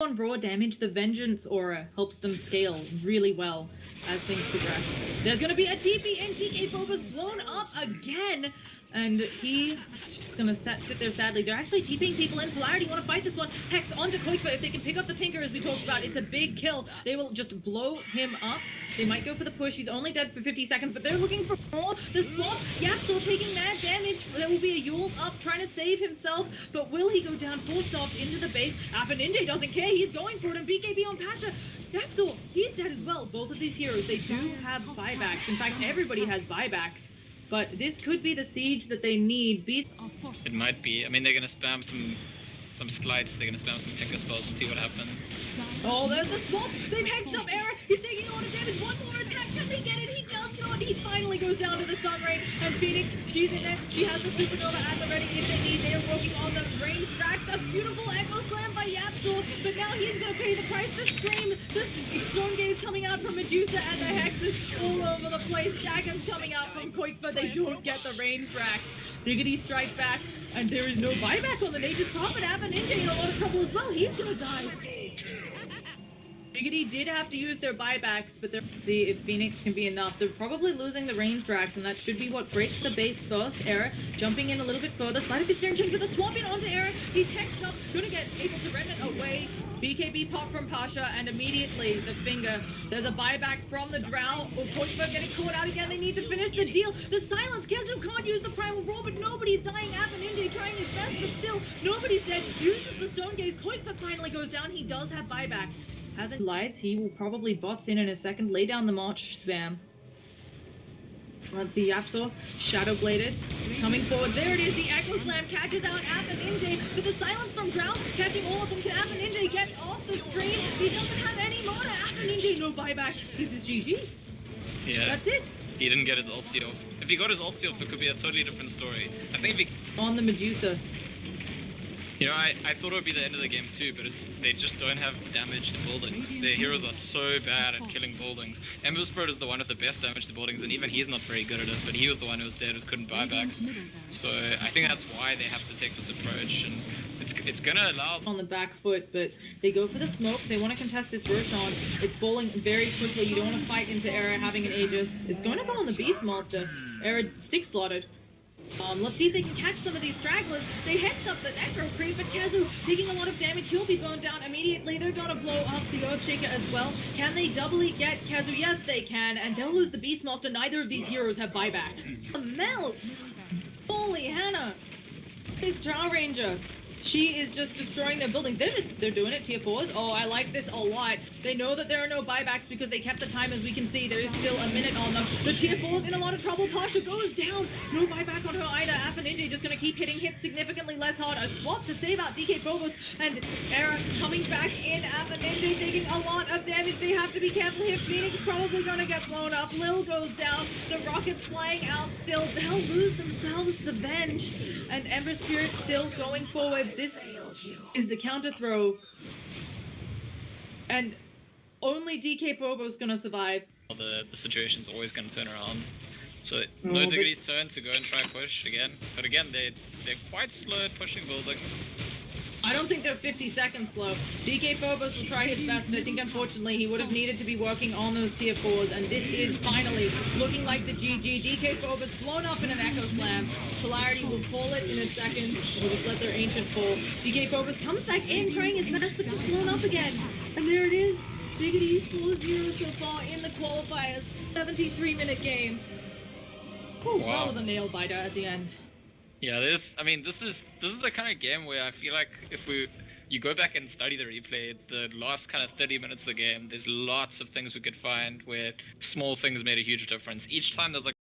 On raw damage, the Vengeance aura helps them scale really well as things progress. There's going to be a TP and DkPhobos blown up again. And he's gonna sit there sadly. They're actually TPing people in. Polarity want to fight this one. Hex onto Qojqva. If they can pick up the Tinker, as we talked about, it's a big kill. They will just blow him up. They might go for the push. He's only dead for 50 seconds, but they're looking for more. The swap, YapzOr taking mad damage. There will be a Yule up trying to save himself, but will he go down forced off into the base? Afoninje doesn't care. He's going for it, and BKB on Pasha. YapzOr, he's dead as well. Both of these heroes, they do have buybacks. In fact, everybody has buybacks. But this could be the siege that they need. It might be. I mean, they're gonna spam some slides. They're gonna spam some Tinker spells and see what happens. Oh, there's the swap. They've hexed up Era. He's taking a lot of damage. One more attack. Can they get it? He does not. He finally goes down to the stun range. And Phoenix, she's in there. She has the supernova at the ready if they need. They are working on the range tracks. A beautiful echo slam by YapzOr. But now he's gonna pay the price. The scream. The storm gaze coming out from Medusa, and the hexes all over the place. Daggers coming out from Qojqva. They don't get the range tracks. Diggity strike back, and there is no buyback on the Nature's Prophet. Afoninje in a lot of trouble as well. He's gonna die. Diggity did have to use their buybacks, but they're see if Phoenix can be enough. They're probably losing the range tracks, and that should be what breaks the base first. Era jumping in a little bit further. Slide of his steering chain for the swap in onto Era. He's hexed up, gonna get able to rend it away. BKB pop from Pasha, and immediately the finger. There's a buyback from the Drow. Qojqva getting caught out again. They need to finish the deal. The silence. KheZu can't use the primal roar, but nobody's dying. Afoninje trying his best, but still nobody's dead. Uses the stone gaze. Qojqva finally goes down. He does have buyback. Hasn't lives. He will probably bots in a second. Lay down the march spam. Let's see YapzOr, shadow bladed, coming forward. There it is. The echo slam catches out Afoninje, but the silence from Drow catching all of them. Can Afoninje get off the screen? He doesn't have any mana. Afoninje, no buyback. This is GG. Yeah. That's it. He didn't get his ulti off. If he got his ulti off, it could be a totally different story. I think if he... On the Medusa. You know, I thought it would be the end of the game too, but they just don't have damage to buildings. Their heroes are so bad at killing buildings. Ember Spirit is the one with the best damage to buildings, and even he's not very good at it, but he was the one who was dead who couldn't buy back. So I think that's why they have to take this approach, and it's gonna allow... On the back foot, but they go for the smoke. They want to contest this Roshan. It's falling very quickly. You don't want to fight into Era having an Aegis. It's going to fall on the Beastmaster. Era stick slotted. Let's see if they can catch some of these stragglers. They hex up the Necro Creep, but KheZu taking a lot of damage. He'll be burned down immediately. They're gonna blow up the Earthshaker as well. Can they doubly get KheZu? Yes, they can, and they'll lose the Beastmaster. Neither of these heroes have buyback. A melt! Holy Hannah! This Drow Ranger. She is just destroying their buildings. They're doing it, tier 4s. Oh, I like this a lot. They know that there are no buybacks because they kept the time, as we can see. There is still a minute on them. The tier 4's in a lot of trouble. Pasha goes down. No buyback on her either. Afoninje just going to keep hitting hits significantly less hard. A swap to save out DkPhobos, and Era coming back in. Afoninje taking a lot of damage. They have to be careful here. Phoenix probably going to get blown up. Lil goes down. The rockets flying out still. They'll lose themselves the Venge. And Ember Spirit still going forward. This is the counter throw, and only DkPhobos gonna survive. The situation's always gonna turn around. So no Diggity's turn to go and try push again. But again, they're quite slow at pushing buildings. I don't think they're 50 seconds slow. DkPhobos will try his best, but I think unfortunately he would have needed to be working on those tier 4s, and this is finally looking like the GG. DkPhobos blown up in an Echo Slam. Polarity will call it in a second. We'll just let their Ancient fall. DkPhobos comes back in, trying his best, but just blown up again. And there it is. Diggity 4-0 so far in the qualifiers. 73-minute game. Whew, wow. That was a nail biter at the end. Yeah, this is the kind of game where I feel like if you go back and study the replay, the last kind of 30 minutes of the game, there's lots of things we could find where small things made a huge difference. Each time there's like